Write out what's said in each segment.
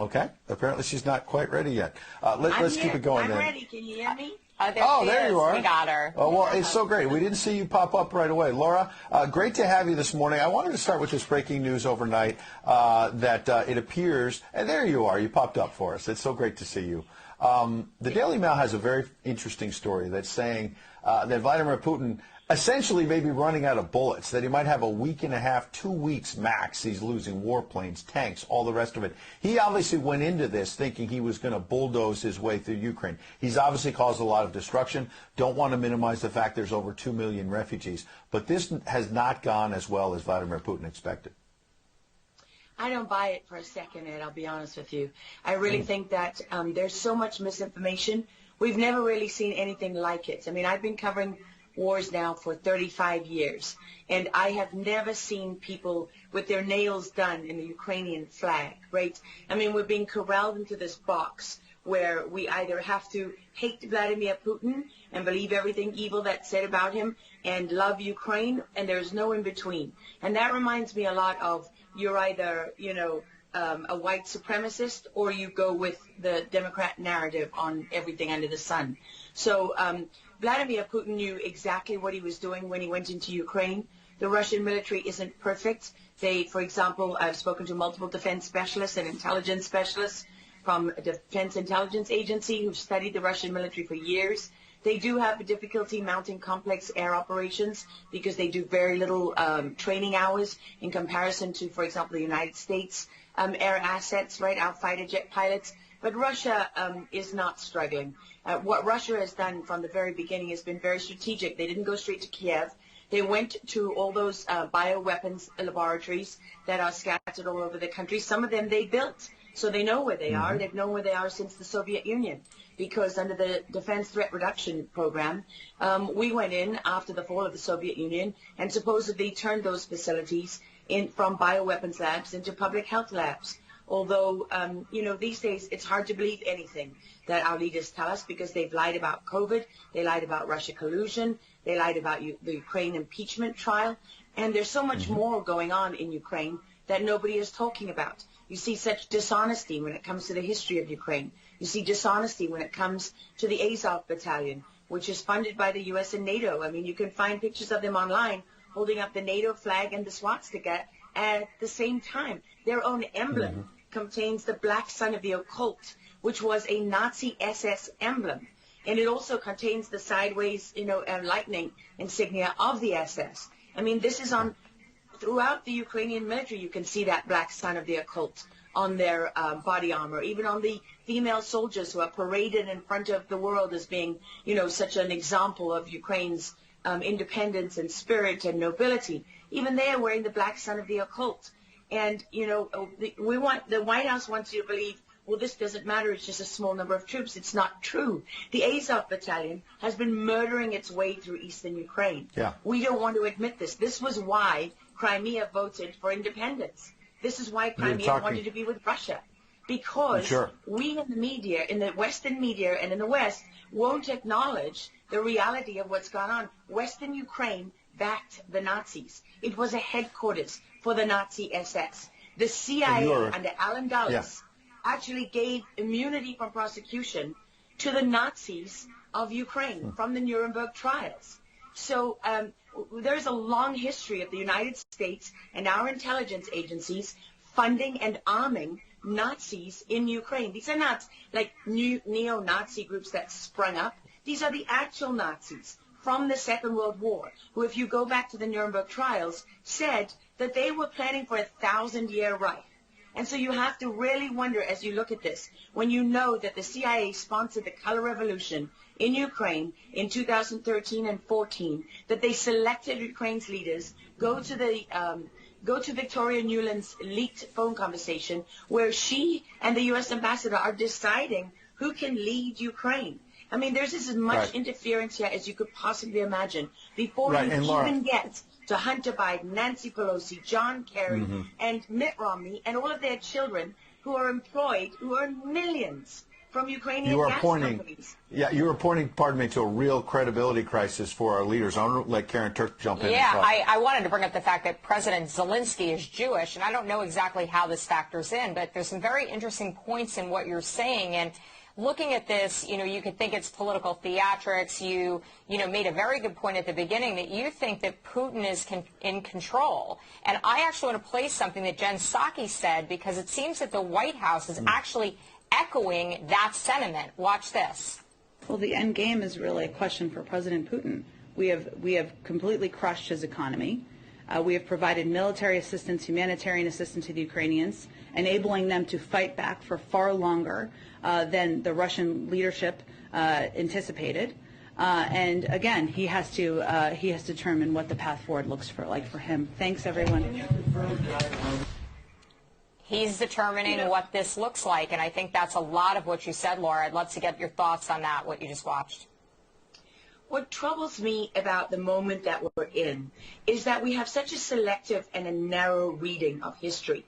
Okay. Apparently she's not quite ready yet. Let's keep it going I'm then. ready. Can you hear me? There you are. We got her. Oh, well, it's so great. We didn't see you pop up right away. Laura, great to have you this morning. I wanted to start with this breaking news overnight that it appears, and there you are. You popped up for us. It's so great to see you. The Daily Mail has a very interesting story that's saying that Vladimir Putin essentially may be running out of bullets, that he might have a week and a half, 2 weeks max. He's losing warplanes, tanks, all the rest of it. He obviously went into this thinking he was going to bulldoze his way through Ukraine. He's obviously caused a lot of destruction. Don't want to minimize the fact there's over 2 million refugees. But this has not gone as well as Vladimir Putin expected. I don't buy it for a second, Ed, I'll be honest with you. I really think that there's so much misinformation. We've never really seen anything like it. I mean, I've been covering wars now for 35 years, and I have never seen people with their nails done in the Ukrainian flag, right? I mean, we're being corralled into this box where we either have to hate Vladimir Putin and believe everything evil that's said about him and love Ukraine, and there's no in between. And that reminds me a lot of you're either, a white supremacist or you go with the Democrat narrative on everything under the sun. So Vladimir Putin knew exactly what he was doing when he went into Ukraine. The Russian military isn't perfect. They, for example, I've spoken to multiple defense specialists and intelligence specialists from a Defense Intelligence Agency who've studied the Russian military for years. They do have a difficulty mounting complex air operations because they do very little training hours in comparison to, for example, the United States air assets, right, our fighter jet pilots. But Russia is not struggling. What Russia has done from the very beginning has been very strategic. They didn't go straight to Kiev. They went to all those bioweapons laboratories that are scattered all over the country. Some of them they built, so they know where they are. They've known where they are since the Soviet Union, because under the Defense Threat Reduction Program, we went in after the fall of the Soviet Union and supposedly turned those facilities from bioweapons labs into public health labs. Although, these days it's hard to believe anything that our leaders tell us because they've lied about COVID, they lied about Russia collusion, they lied about the Ukraine impeachment trial, and there's so much more going on in Ukraine that nobody is talking about. You see such dishonesty when it comes to the history of Ukraine. You see dishonesty when it comes to the Azov Battalion, which is funded by the U.S. and NATO. I mean, you can find pictures of them online holding up the NATO flag and the swastika at the same time. Their own emblem contains the black sun of the occult, which was a Nazi SS emblem. And it also contains the sideways, lightning insignia of the SS. I mean, this is on throughout the Ukrainian military. You can see that black sun of the occult on their body armor, even on the female soldiers who are paraded in front of the world as being, such an example of Ukraine's independence and spirit and nobility. Even they are wearing the black sun of the occult. And, the White House wants you to believe, well, this doesn't matter. It's just a small number of troops. It's not true. The Azov Battalion has been murdering its way through eastern Ukraine. Yeah. We don't want to admit this. This was why Crimea voted for independence. This is why Crimea wanted to be with Russia. Because we in the media, in the Western media and in the West, won't acknowledge the reality of what's gone on. Western Ukraine backed the Nazis. It was a headquarters for the Nazi SS. The CIA under Allen Dulles actually gave immunity from prosecution to the Nazis of Ukraine from the Nuremberg trials. So there's a long history of the United States and our intelligence agencies funding and arming Nazis in Ukraine. These are not like new neo-Nazi groups that sprung up. These are the actual Nazis from the Second World War, who, if you go back to the Nuremberg trials, said that they were planning for a 1,000-year Reich. And so you have to really wonder as you look at this, when you know that the CIA sponsored the color revolution in Ukraine in 2013 and 14, that they selected Ukraine's leaders, go to Victoria Nuland's leaked phone conversation where she and the U.S. ambassador are deciding who can lead Ukraine. I mean, there's as much interference here as you could possibly imagine before you even get to Hunter Biden, Nancy Pelosi, John Kerry, and Mitt Romney, and all of their children who are employed, who earn millions from Ukrainian gas companies. Yeah, you were pointing, pardon me, to a real credibility crisis for our leaders. I want to let Karen Turk jump in. Yeah, I wanted to bring up the fact that President Zelensky is Jewish, and I don't know exactly how this factors in, but there's some very interesting points in what you're saying. And looking at this, you could think it's political theatrics. You made a very good point at the beginning that you think that Putin is in control. And I actually want to play something that Jen Psaki said, because it seems that the White House is actually echoing that sentiment. Watch this. Well, the end game is really a question for President Putin. We have completely crushed his economy. We have provided military assistance, humanitarian assistance to the Ukrainians, enabling them to fight back for far longer than the Russian leadership anticipated. And again, he has to determine what the path forward looks like for him. Thanks, everyone. He's determining what this looks like, and I think that's a lot of what you said, Laura. I'd love to get your thoughts on that, what you just watched. What troubles me about the moment that we're in is that we have such a selective and a narrow reading of history.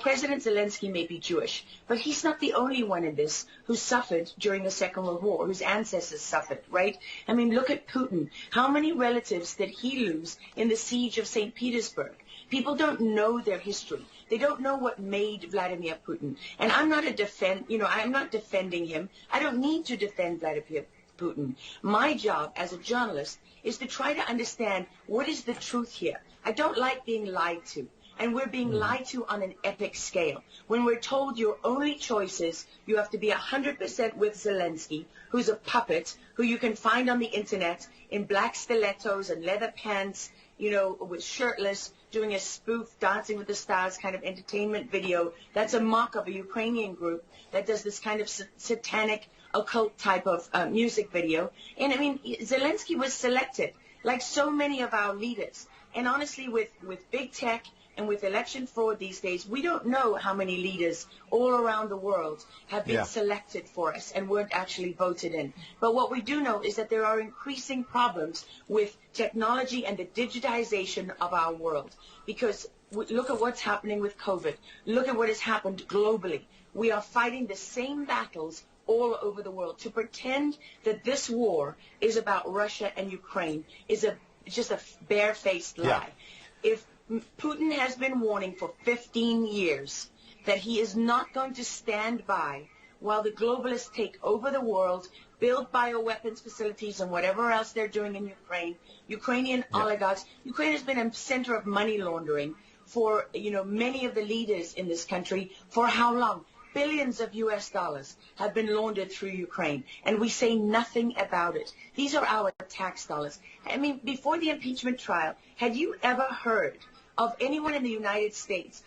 President Zelensky may be Jewish, but he's not the only one in this who suffered during the Second World War, whose ancestors suffered, right? I mean, look at Putin. How many relatives did he lose in the siege of St. Petersburg? People don't know their history. They don't know what made Vladimir Putin. And I'm not I'm not defending him. I don't need to defend Vladimir Putin. My job as a journalist is to try to understand what is the truth here. I don't like being lied to. And we're being lied to on an epic scale. When we're told your only choice is you have to be 100% with Zelensky, who's a puppet, who you can find on the internet in black stilettos and leather pants, with shirtless, doing a spoof Dancing with the Stars kind of entertainment video. That's a mock of a Ukrainian group that does this kind of satanic occult type of music video. And I mean, Zelensky was selected, like so many of our leaders. And honestly, with big tech and with election fraud these days, we don't know how many leaders all around the world have been selected for us and weren't actually voted in. But what we do know is that there are increasing problems with technology and the digitization of our world. Because look at what's happening with COVID. Look at what has happened globally. We are fighting the same battles all over the world. To pretend that this war is about Russia and Ukraine is just a barefaced lie. If Putin has been warning for 15 years that he is not going to stand by while the globalists take over the world, build bioweapons facilities and whatever else they're doing in Ukraine, Ukrainian oligarchs. Ukraine has been a center of money laundering for, many of the leaders in this country. For how long? Billions of US dollars have been laundered through Ukraine, and we say nothing about it. These are our tax dollars. I mean, before the impeachment trial, had you ever heard of anyone in the United States,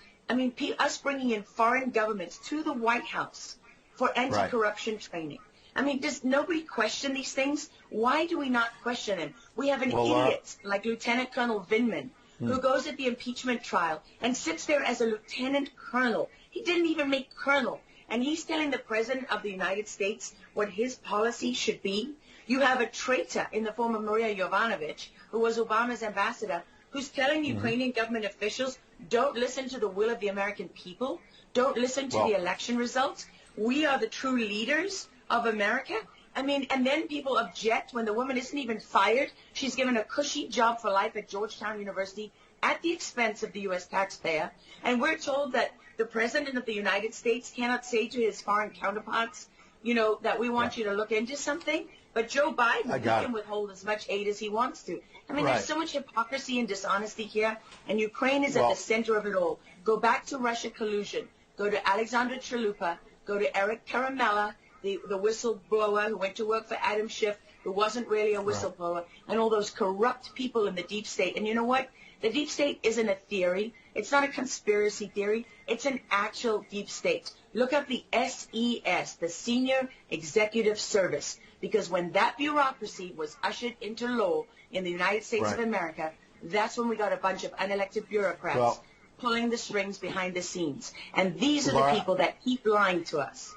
us bringing in foreign governments to the White House for anti-corruption training? I mean, does nobody question these things? Why do we not question them? We have an idiot like Lieutenant Colonel Vindman who goes at the impeachment trial and sits there as a lieutenant colonel. He didn't even make colonel. And he's telling the President of the United States what his policy should be. You have a traitor in the form of Maria Yovanovitch, who was Obama's ambassador, who's telling Ukrainian government officials, don't listen to the will of the American people. Don't listen to the election results. We are the true leaders of America. I mean, and then people object when the woman isn't even fired. She's given a cushy job for life at Georgetown University at the expense of the U.S. taxpayer. And we're told that the President of the United States cannot say to his foreign counterparts, that we want you to look into something. But Joe Biden, he can withhold as much aid as he wants to. I mean, there's so much hypocrisy and dishonesty here, and Ukraine is at the center of it all. Go back to Russia collusion. Go to Alexandra Chalupa. Go to Eric Karamella, the whistleblower who went to work for Adam Schiff, who wasn't really a whistleblower, and all those corrupt people in the deep state. And you know what? The deep state isn't a theory. It's not a conspiracy theory. It's an actual deep state. Look up the SES, the Senior Executive Service, because when that bureaucracy was ushered into law in the United States of America, that's when we got a bunch of unelected bureaucrats pulling the strings behind the scenes. And these are the people that keep lying to us.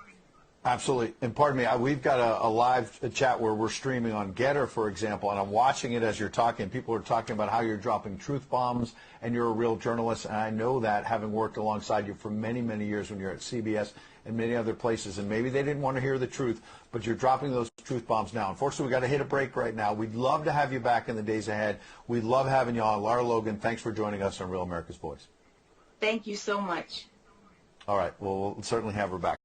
Absolutely. And pardon me, we've got a live chat where we're streaming on Getter, for example, and I'm watching it as you're talking. People are talking about how you're dropping truth bombs, and you're a real journalist, and I know that, having worked alongside you for many, many years when you're at CBS and many other places, and maybe they didn't want to hear the truth, but you're dropping those truth bombs now. Unfortunately, we've got to hit a break right now. We'd love to have you back in the days ahead. We'd love having you on. Lara Logan, thanks for joining us on Real America's Voice. Thank you so much. All right. Well, we'll certainly have her back.